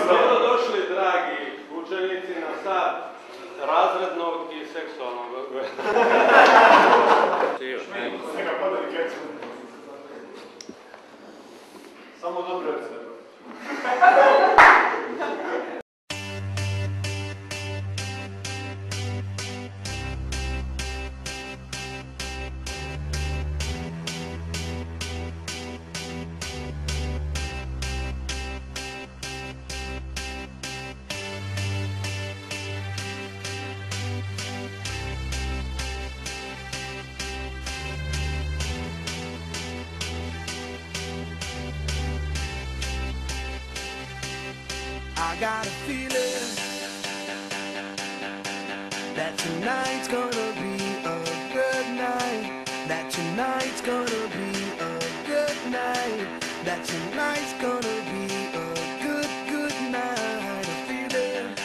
Dobrodošli, dragi učenici, na sat razrednog i seksualnog. Samo dobro od sebe. I got a feeling that tonight's gonna be a good night. That tonight's gonna be a good night. That tonight's gonna be a good night. A feeling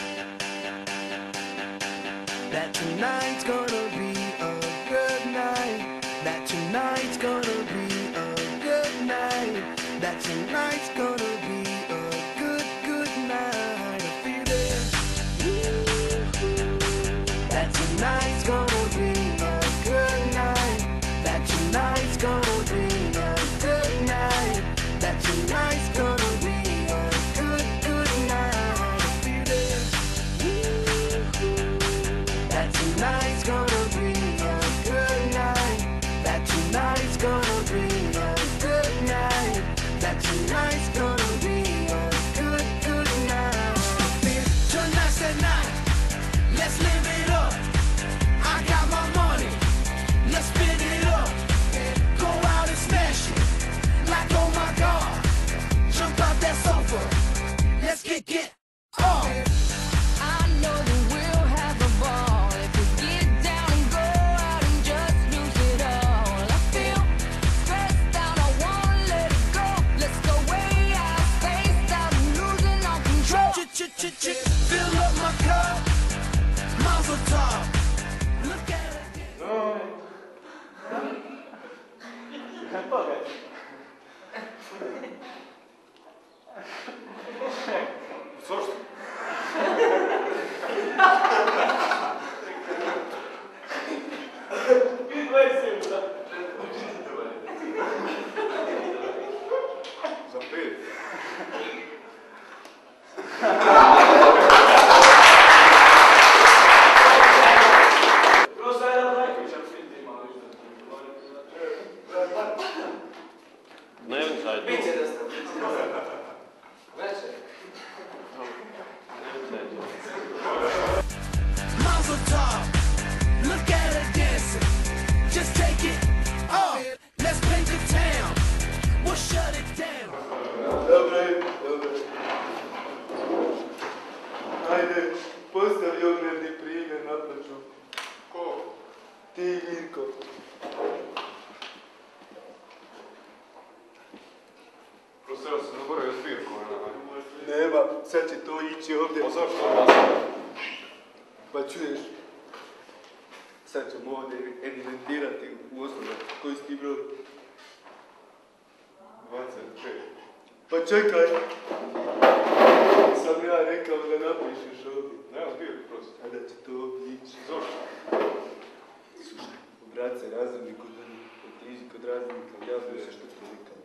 that tonight's gonna be a good night. That tonight's gonna be a good night. That tonight's gonna be a good night. A feeling that tonight's gonna be a good night. That tonight's gonna be a good night. That tonight's gonna be a good night. A feeling that tonight's gonna be a good night. That tonight's gonna be a good night. That tonight's gonna be a good night. Tonight's the night. Let's live it up. I got my money. Let's spin it up. Go out and smash it. Like oh my God. Jump out that sofa. Let's kick it off. I know that we'll have a ball if we get down and go out and just lose it all. I feel stressed out, I wanna let it go. Let's go way out, spaced out, and losing all control. Fill up my cup. Mazel tov. Look at it. Слушай. Запил. Просто я лайкаю, чем фильм малыш. Dnevnica je tu. Biće da ste. Večer. Dnevnica je tu. Mazel tov. Look at her dancing. Just take it off. Let's paint the town. We'll shut it down. Dobre. Ajde, postavi ogledni primjer na plaću. Ko? Ti, Mirko. Prosto ja sam zaboravio svirku. Nema, sad će to ići ovdje. Pa zašto? Pa čuješ, sad ćemo ovdje evidentirati u osnovu koji si ti broj. 25. Pa čekaj, sam ja rekao da napišeš ovdje. Nema svirku prosto. A da će to ovdje ići. Zašto? Slušaj, obrat se razredniku, otiđi kod razrednika, ja slušaj što to rekao.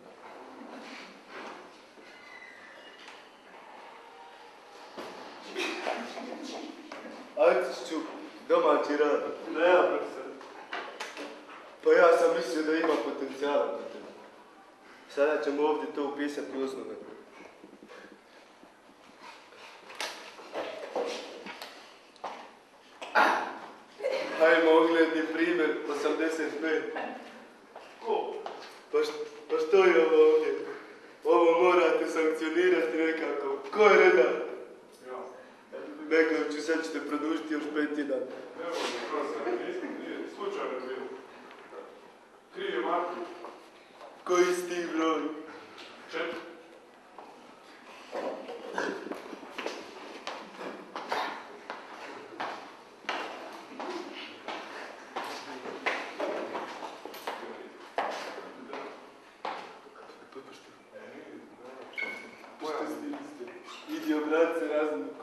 Arciću, domaći rad. Nema profesor. Pa ja sam mislio da ima potencijala na tebe. Sada ćemo ovdje to upisati u osnove. Hajmo ogledni primjer, 85. Ko? Pa što je ovo ovdje? Ovo morate sankcionirati nekako. Ko je redar? Ja. Begoviću, sad ćete produžiti još 5 tjedana. Evo, profesor, nije slučajno bilo. Kriv je Marko. Koji si ti broj? 4.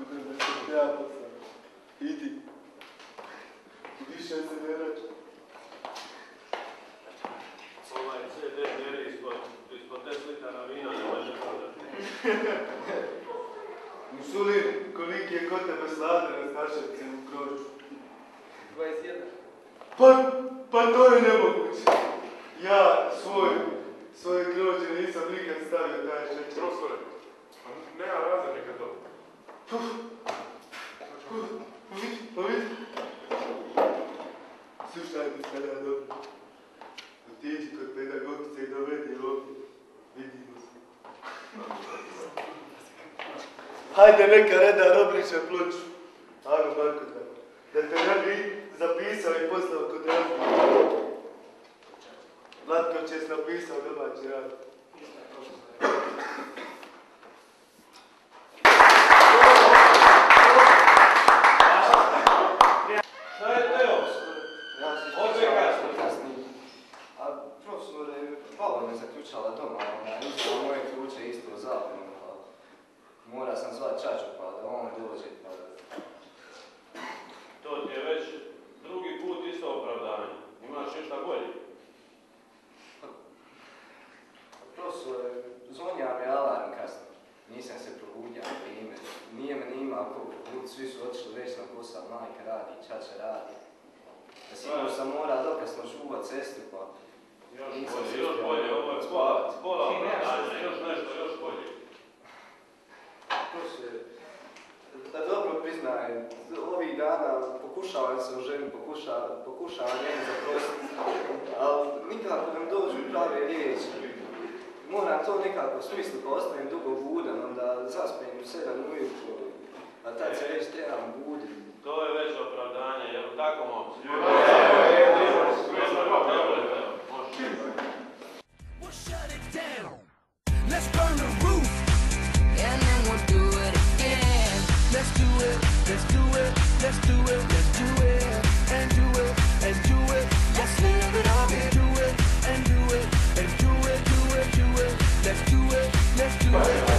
Ako treba se treba posao. Idi. Više se ne rača. Ovaj CD beri ispod 10 litara vina, ne može prodati. Musulin, koliki je kod tebe slade na staševci u grožu? 21. Pa to je nemoguće. Ja svoje grožđe nisam nikad stavio taj šećer. Profesore, pa nema razrednika to. Pa vidi. Slušaj mi sada dobro. Otiđi kod pedagogice i dovedi ovdje. Vidimo se. Hajde neka Reda obriše ploču. Ano, Marko, da te ne bi zapisao i poslao kod razlika. Vlatko će napisao domaći rad. Šta je Teo? Opet kasno. A profesore, baba me zaključala doma, uzela moje ključe isto zapadno, pa mora sam zvat čaču pa da on dođe pa da... To ti je već drugi put isto opravdanje. Imaš išta bolje? Profesore, zvonja mi alarm kasno. Nisam se probudio na vrijeme. Nije me ni imao koliko. Ljudi svi su otišli već na posao, majka radi, čača radi. Da sigurno sam morao dokasno čuvat cestu pa... Još bolje, ovo je pola opravdanja, još nešto, još bolje. Profesore, da dobro priznajem, ovih dana pokušavam se oženiti, pokušavam njemu zaprositi, ali nikako nam dođu prave riječi. Moram to nekako u smislu pa ostavim dugo budan, onda zaspijem u 7 ujutru, a tad se već trebam buditi. To je već opravdanje, jel tako momci? We'll shut it down. Let's burn the roof. And then we'll do it again. Let's do it. Let's do it. Let's do it. Let's do it. And do it. And do it. Let's live it up and do it. And do it. And do it. Do it. Do it. Let's do it. Let's do it.